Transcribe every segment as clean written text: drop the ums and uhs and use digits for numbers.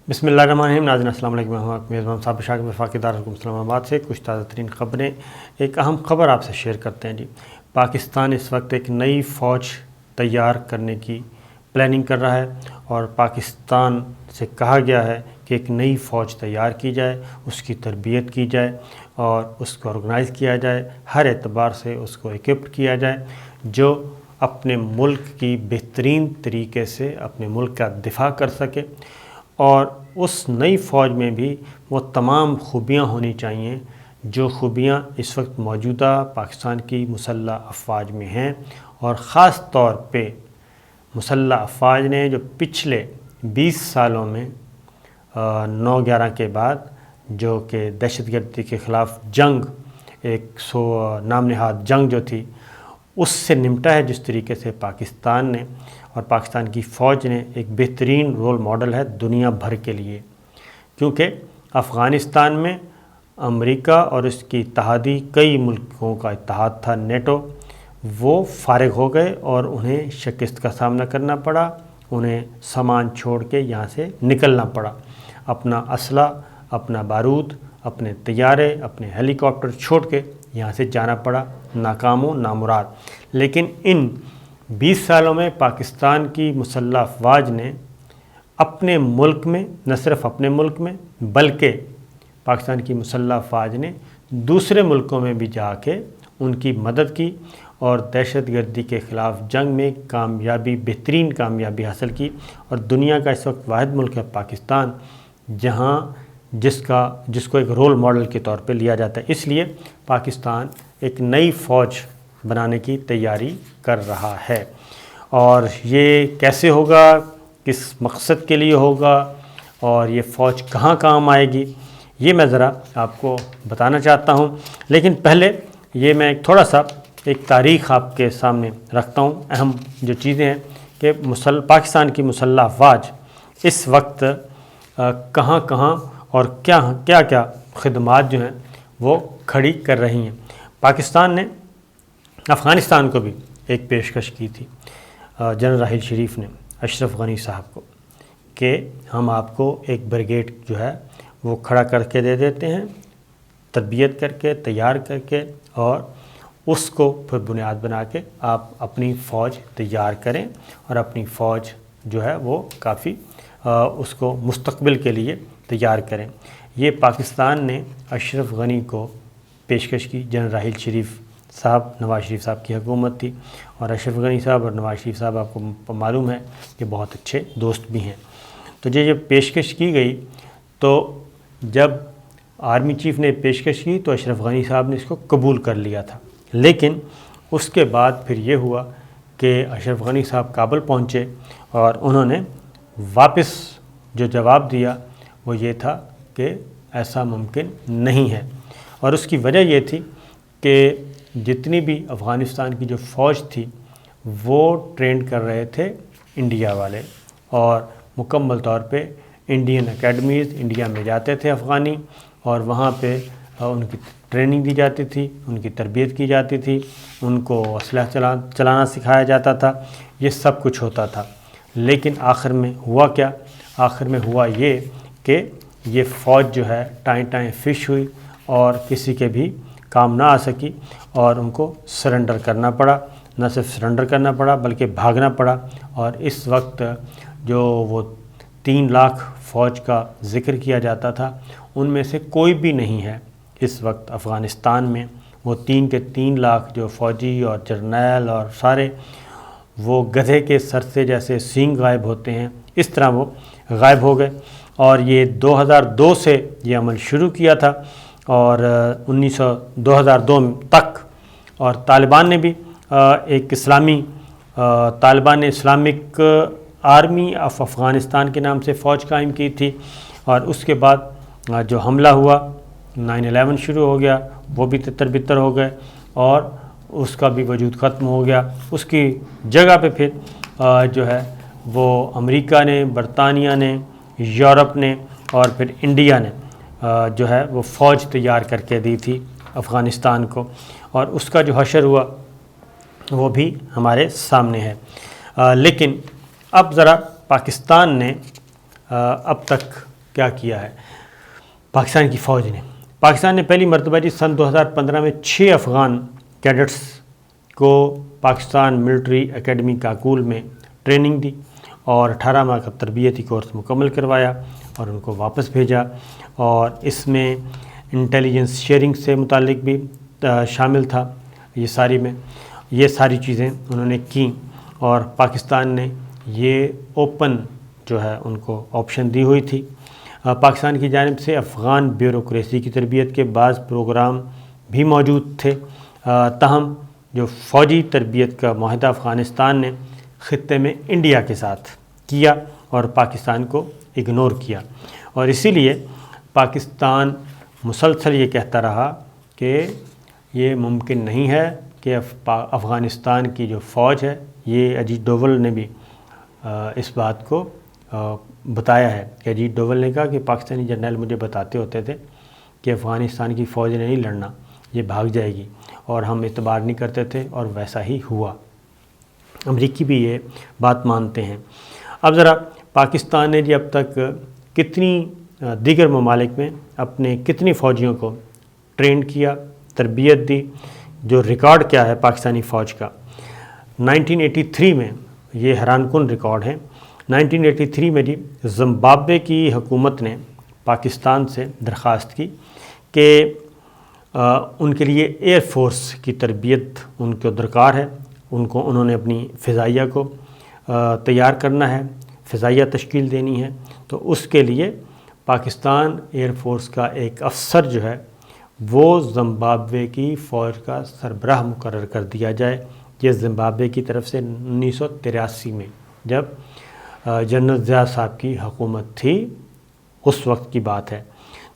بسم اللہ الرحمن الرحیم. ناظرین السلام علیکم. میں میزبان صاحب شاکر وفاقی دارالحکومت اسلام آباد سے کچھ تازہ ترین خبریں، ایک اہم خبر آپ سے شیئر کرتے ہیں. پاکستان اس وقت ایک نئی فوج تیار کرنے کی پلاننگ کر رہا ہے اور پاکستان سے کہا گیا ہے کہ ایک نئی فوج تیار کی جائے، اس کی تربیت کی جائے اور اس کو آرگنائز کیا جائے، ہر اعتبار سے اس کو ایکوپڈ کیا جائے، جو اپنے ملک کی بہترین طریقے سے اپنے ملک کا دفاع کر سکے. اور اس نئی فوج میں بھی وہ تمام خوبیاں ہونی چاہیے جو خوبیاں اس وقت موجودہ پاکستان کی مسلح افواج میں ہیں، اور خاص طور پہ مسلح افواج نے جو پچھلے 20 سالوں میں 9/11 کے بعد جو کہ دہشت گردی کے خلاف جنگ، ایک نام نہاد جنگ جو تھی، اس سے نمٹا ہے. جس طریقے سے پاکستان نے اور پاکستان کی فوج نے ایک بہترین رول ماڈل ہے دنیا بھر کے لیے، کیونکہ افغانستان میں امریکہ اور اس کی اتحادی کئی ملکوں کا اتحاد تھا، نیٹو، وہ فارغ ہو گئے اور انہیں شکست کا سامنا کرنا پڑا، انہیں سامان چھوڑ کے یہاں سے نکلنا پڑا، اپنا اسلحہ، اپنا بارود، اپنے طیارے، اپنے ہیلی کاپٹر چھوڑ کے یہاں سے جانا پڑا، ناکام و نامراد. لیکن ان 20 سالوں میں پاکستان کی مسلح افواج نے اپنے ملک میں، نہ صرف اپنے ملک میں بلکہ پاکستان کی مسلح افواج نے دوسرے ملکوں میں بھی جا کے ان کی مدد کی اور دہشت گردی کے خلاف جنگ میں بہترین کامیابی حاصل کی. اور دنیا کا اس وقت واحد ملک ہے پاکستان جہاں جس کو ایک رول ماڈل کے طور پہ لیا جاتا ہے. اس لیے پاکستان ایک نئی فوج بنانے کی تیاری کر رہا ہے، اور یہ کیسے ہوگا، کس مقصد کے لیے ہوگا اور یہ فوج کہاں کام آئے گی، یہ میں ذرا آپ کو بتانا چاہتا ہوں. لیکن پہلے یہ میں تھوڑا سا ایک تاریخ آپ کے سامنے رکھتا ہوں. اہم جو چیزیں ہیں کہ پاکستان کی مسلح افواج اس وقت کہاں کہاں اور کیا خدمات جو ہیں وہ کھڑی کر رہی ہیں. پاکستان نے افغانستان کو بھی ایک پیشکش کی تھی جنرل راحیل شریف نے اشرف غنی صاحب کو، کہ ہم آپ کو ایک بریگیڈ جو ہے وہ کھڑا کر کے دے دیتے ہیں، تربیت کر کے، تیار کر کے، اور اس کو پھر بنیاد بنا کے آپ اپنی فوج تیار کریں اور اپنی فوج جو ہے وہ کافی اس کو مستقبل کے لیے تیار کریں. یہ پاکستان نے اشرف غنی کو پیشکش کی. جنرل راحیل شریف صاحب، نواز شریف صاحب کی حکومت تھی، اور اشرف غنی صاحب اور نواز شریف صاحب آپ کو معلوم ہے کہ بہت اچھے دوست بھی ہیں. تو جب پیشکش کی گئی تو جب آرمی چیف نے پیشکش کی تو اشرف غنی صاحب نے اس کو قبول کر لیا تھا. لیکن اس کے بعد پھر یہ ہوا کہ اشرف غنی صاحب کابل پہنچے اور انہوں نے واپس جو جواب دیا وہ یہ تھا کہ ایسا ممکن نہیں ہے. اور اس کی وجہ یہ تھی کہ جتنی بھی افغانستان کی جو فوج تھی وہ ٹرینڈ کر رہے تھے انڈیا والے، اور مکمل طور پہ انڈین اکیڈمیز انڈیا میں جاتے تھے افغانی، اور وہاں پہ ان کی ٹریننگ دی جاتی تھی، ان کی تربیت کی جاتی تھی، ان کو اسلحہ چلانا سکھایا جاتا تھا، یہ سب کچھ ہوتا تھا. لیکن آخر میں ہوا کیا؟ آخر میں ہوا یہ کہ یہ فوج جو ہے ٹائیں فش ہوئی اور کسی کے بھی کام نہ آ سکی، اور ان کو سرنڈر کرنا پڑا. نہ صرف سرنڈر کرنا پڑا بلکہ بھاگنا پڑا. اور اس وقت جو وہ 3 لاکھ فوج کا ذکر کیا جاتا تھا، ان میں سے کوئی بھی نہیں ہے اس وقت افغانستان میں. وہ 3 لاکھ جو فوجی اور جرنیل اور سارے وہ گدھے کے سر سے جیسے سینگ غائب ہوتے ہیں، اس طرح وہ غائب ہو گئے. اور یہ 2002 سے یہ عمل شروع کیا تھا، اور 2002 تک. اور طالبان نے بھی ایک طالبان نے اسلامک آرمی آف افغانستان کے نام سے فوج قائم کی تھی. اور اس کے بعد جو حملہ ہوا 9/11 شروع ہو گیا، وہ بھی تتر بتر ہو گئے اور اس کا بھی وجود ختم ہو گیا. اس کی جگہ پہ پھر جو ہے وہ امریکہ نے، برطانیہ نے، یورپ نے اور پھر انڈیا نے جو ہے وہ فوج تیار کر کے دی تھی افغانستان کو، اور اس کا جو حشر ہوا وہ بھی ہمارے سامنے ہے. لیکن اب ذرا پاکستان نے اب تک کیا کیا ہے پاکستان کی فوج نے۔ پاکستان نے پہلی مرتبہ جی سن 2015 میں 6 افغان کیڈٹس کو پاکستان ملٹری اکیڈمی کاکول میں ٹریننگ دی اور 18 ماہ کا تربیتی کورس مکمل کروایا اور ان کو واپس بھیجا، اور اس میں انٹیلیجنس شیئرنگ سے متعلق بھی شامل تھا۔ یہ ساری چیزیں انہوں نے کیں، اور پاکستان نے یہ اوپن جو ہے ان کو آپشن دی ہوئی تھی۔ پاکستان کی جانب سے افغان بیوروکریسی کی تربیت کے بعض پروگرام بھی موجود تھے، تاہم جو فوجی تربیت کا معاہدہ افغانستان نے خطے میں انڈیا کے ساتھ کیا اور پاکستان کو اگنور کیا، اور اسی لیے پاکستان مسلسل یہ کہتا رہا کہ یہ ممکن نہیں ہے کہ افغانستان کی جو فوج ہے، یہ اجیت ڈوول نے بھی اس بات کو بتایا ہے کہ اجیت ڈوول نے کہا کہ پاکستانی جرنیل مجھے بتاتے ہوتے تھے کہ افغانستان کی فوج نے نہیں لڑنا، یہ بھاگ جائے گی، اور ہم اعتبار نہیں کرتے تھے، اور ویسا ہی ہوا۔ امریکی بھی یہ بات مانتے ہیں۔ اب ذرا پاکستان نے جی اب تک کتنی دیگر ممالک میں اپنے کتنی فوجیوں کو ٹرین کیا، تربیت دی، جو ریکارڈ کیا ہے پاکستانی فوج کا۔ 1983 میں یہ حیران کن ریکارڈ ہے۔ 1983 میں جی زمبابوے کی حکومت نے پاکستان سے درخواست کی کہ ان کے لیے ایئر فورس کی تربیت ان کو درکار ہے، انہوں نے اپنی فضائیہ کو تیار کرنا ہے، فضائیہ تشکیل دینی ہے، تو اس کے لیے پاکستان ایئر فورس کا ایک افسر جو ہے وہ زمبابوے کی فوج کا سربراہ مقرر کر دیا جائے۔ یہ زمبابوے کی طرف سے 1983 میں جب جنرل ضیاء صاحب کی حکومت تھی، اس وقت کی بات ہے۔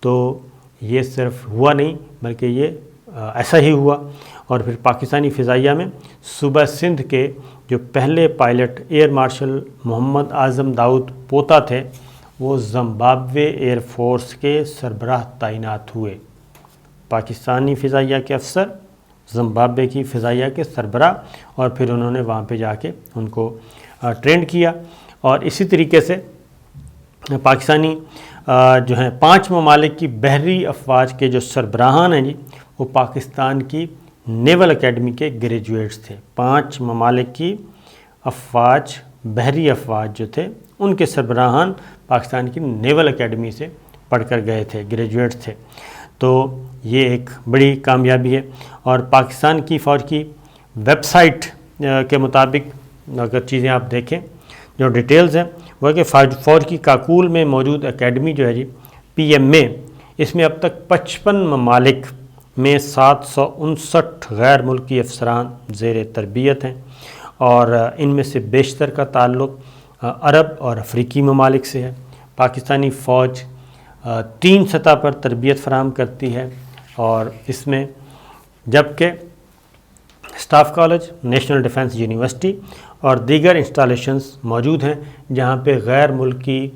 تو یہ صرف ہوا نہیں بلکہ یہ ایسا ہی ہوا، اور پھر پاکستانی فضائیہ میں صوبہ سندھ کے جو پہلے pilot air marshal Muhammad Azam داؤد پوتا تھے، وہ زمبابوے ایئر فورس کے سربراہ تعینات ہوئے۔ پاکستانی فضائیہ کے افسر، زمبابوے کی فضائیہ کے سربراہ، اور پھر انہوں نے وہاں پہ جا کے ان کو ٹرینڈ کیا، اور اسی طریقے سے پاکستانی جو ہیں 5 ممالک کی بحری افواج کے جو سربراہان ہیں جی، وہ پاکستان کی نیول اکیڈمی کے گریجویٹس تھے۔ 5 ممالک کی افواج، بحری افواج جو تھے، ان کے سربراہان پاکستان کی نیول اکیڈمی سے پڑھ کر گئے تھے، گریجویٹس تھے۔ تو یہ ایک بڑی کامیابی ہے، اور پاکستان کی فوج کی ویب سائٹ کے مطابق اگر چیزیں آپ دیکھیں، جو ڈیٹیلز ہیں وہ ہے کہ فوج کی کاکول میں موجود اکیڈمی جو ہے جی PMA، اس میں اب تک 55 ممالک میں 759 غیر ملکی افسران زیر تربیت ہیں، اور ان میں سے بیشتر کا تعلق عرب اور افریقی ممالک سے ہے۔ پاکستانی فوج 3 سطح پر تربیت فراہم کرتی ہے، اور اس میں جبکہ staff college, national defence university اور دیگر انسٹالیشنز موجود ہیں جہاں پہ غیر ملکی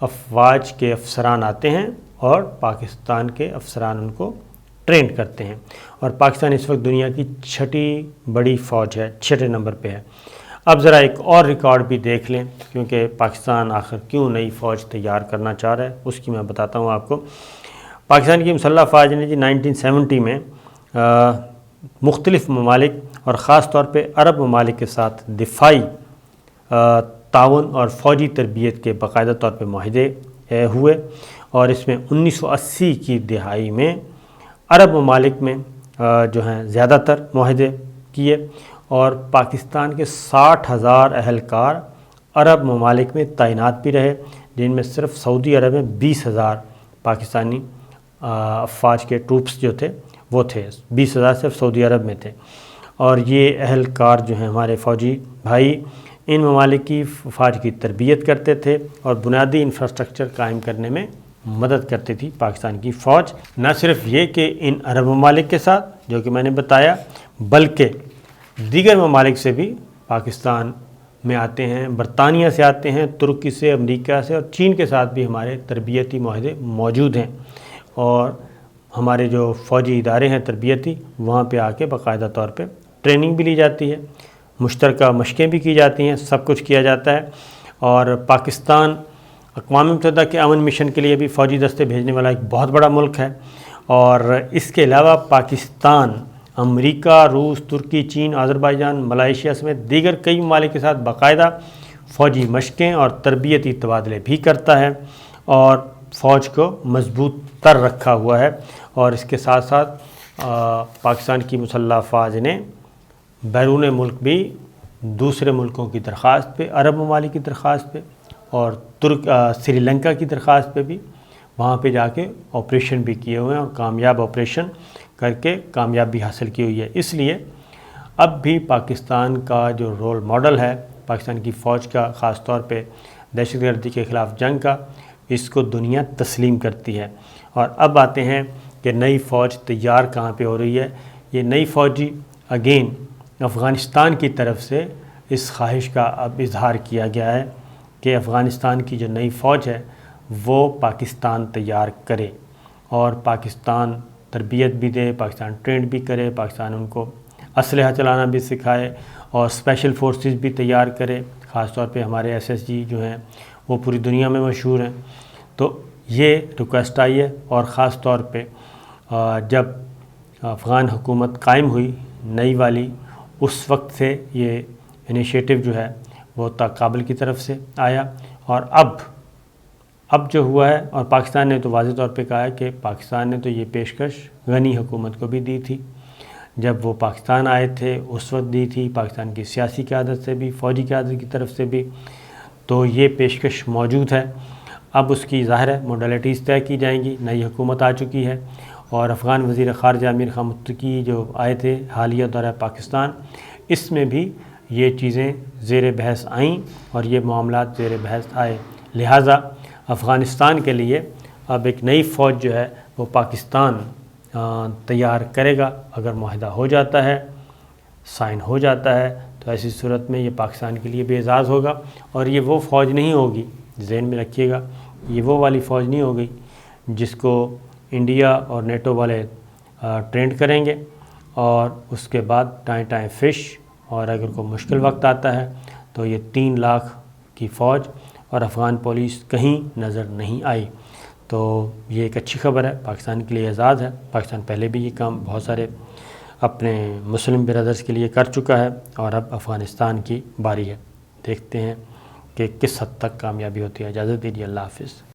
افواج کے افسران آتے ہیں اور پاکستان کے افسران ان کو ٹرین کرتے ہیں۔ اور پاکستان اس وقت دنیا کی 6ٹھی بڑی فوج ہے، 6ٹھے نمبر پہ ہے۔ اب ذرا ایک اور ریکارڈ بھی دیکھ لیں، کیونکہ پاکستان آخر کیوں نئی فوج تیار کرنا چاہ رہا ہے اس کی میں بتاتا ہوں آپ کو۔ پاکستان کی مسلح افواج نے جی 1970 میں مختلف ممالک اور خاص طور پہ عرب ممالک کے ساتھ دفاعی تعاون اور فوجی تربیت کے باقاعدہ طور پہ معاہدے ہوئے، اور اس میں 1980 کی دہائی میں عرب ممالک میں جو ہیں زیادہ تر معاہدے کیے، اور پاکستان کے 60,000 اہلکار عرب ممالک میں تعینات بھی رہے، جن میں صرف سعودی عرب میں 20,000 پاکستانی افواج کے ٹروپس جو تھے وہ تھے، 20,000 صرف سعودی عرب میں تھے۔ اور یہ اہلکار جو ہیں ہمارے فوجی بھائی ان ممالک کی افواج کی تربیت کرتے تھے اور بنیادی انفراسٹرکچر قائم کرنے میں مدد کرتی تھی پاکستان کی فوج۔ نہ صرف یہ کہ ان عرب ممالک کے ساتھ جو کہ میں نے بتایا، بلکہ دیگر ممالک سے بھی پاکستان میں آتے ہیں، برطانیہ سے آتے ہیں، ترکی سے، امریکہ سے، اور چین کے ساتھ بھی ہمارے تربیتی معاہدے موجود ہیں، اور ہمارے جو فوجی ادارے ہیں تربیتی، وہاں پہ آ کے باقاعدہ طور پہ ٹریننگ بھی لی جاتی ہے، مشترکہ مشقیں بھی کی جاتی ہیں، سب کچھ کیا جاتا ہے۔ اور پاکستان اقوام متحدہ کے امن مشن کے لیے بھی فوجی دستے بھیجنے والا ایک بہت بڑا ملک ہے، اور اس کے علاوہ پاکستان امریکہ، روس، ترکی، چین، آذربائیجان، ملائیشیا سمیت دیگر کئی ممالک کے ساتھ باقاعدہ فوجی مشقیں اور تربیتی تبادلے بھی کرتا ہے، اور فوج کو مضبوط تر رکھا ہوا ہے۔ اور اس کے ساتھ ساتھ پاکستان کی مسلح افواج نے بیرون ملک بھی دوسرے ملکوں کی درخواست پہ، عرب ممالک کی درخواست پہ اور سری لنکا کی درخواست پہ بھی وہاں پہ جا کے آپریشن بھی کیے ہوئے ہیں، اور کامیاب آپریشن کر کے کامیابی حاصل کی ہوئی ہے۔ اس لیے اب بھی پاکستان کا جو رول ماڈل ہے پاکستان کی فوج کا، خاص طور پہ دہشت گردی کے خلاف جنگ کا، اس کو دنیا تسلیم کرتی ہے۔ اور اب آتے ہیں کہ نئی فوج تیار کہاں پہ ہو رہی ہے۔ یہ نئی فوجی اگین افغانستان کی طرف سے اس خواہش کا اب اظہار کیا گیا ہے کہ افغانستان کی جو نئی فوج ہے وہ پاکستان تیار کرے، اور پاکستان تربیت بھی دے، پاکستان ٹرینڈ بھی کرے، پاکستان ان کو اسلحہ چلانا بھی سکھائے، اور اسپیشل فورسز بھی تیار کرے۔ خاص طور پہ ہمارے SSG جو ہیں وہ پوری دنیا میں مشہور ہیں۔ تو یہ ریکویسٹ آئی ہے، اور خاص طور پہ جب افغان حکومت قائم ہوئی نئی والی، اس وقت سے یہ انیشیٹو جو ہے وہ کابل کی طرف سے آیا، اور اب جو ہوا ہے، اور پاکستان نے تو واضح طور پہ کہا ہے کہ پاکستان نے تو یہ پیشکش غنی حکومت کو بھی دی تھی، جب وہ پاکستان آئے تھے اس وقت دی تھی، پاکستان کی سیاسی قیادت سے بھی، فوجی قیادت کی طرف سے بھی، تو یہ پیشکش موجود ہے۔ اب اس کی ظاہر ہے موڈیلٹیز طے کی جائیں گی۔ نئی حکومت آ چکی ہے، اور افغان وزیر خارجہ امیر خان متقی جو آئے تھے حالیہ دورہ پاکستان، اس میں بھی یہ چیزیں زیر بحث آئیں اور یہ معاملات زیر بحث آئے۔ لہٰذا افغانستان کے لیے اب ایک نئی فوج جو ہے وہ پاکستان تیار کرے گا۔ اگر معاہدہ ہو جاتا ہے، سائن ہو جاتا ہے، تو ایسی صورت میں یہ پاکستان کے لیے بھی اعزاز ہوگا، اور یہ وہ فوج نہیں ہوگی، ذہن میں رکھیے گا، یہ وہ والی فوج نہیں ہوگی جس کو انڈیا اور نیٹو والے ٹرینڈ کریں گے، اور اس کے بعد ٹائیں فش، اور اگر کوئی مشکل وقت آتا ہے تو یہ 3 لاکھ کی فوج اور افغان پولیس کہیں نظر نہیں آئی۔ تو یہ ایک اچھی خبر ہے، پاکستان کے لیے اعزاز ہے۔ پاکستان پہلے بھی یہ کام بہت سارے اپنے مسلم برادرز کے لیے کر چکا ہے، اور اب افغانستان کی باری ہے۔ دیکھتے ہیں کہ کس حد تک کامیابی ہوتی ہے۔ اجازت دیجیے، اللہ حافظ۔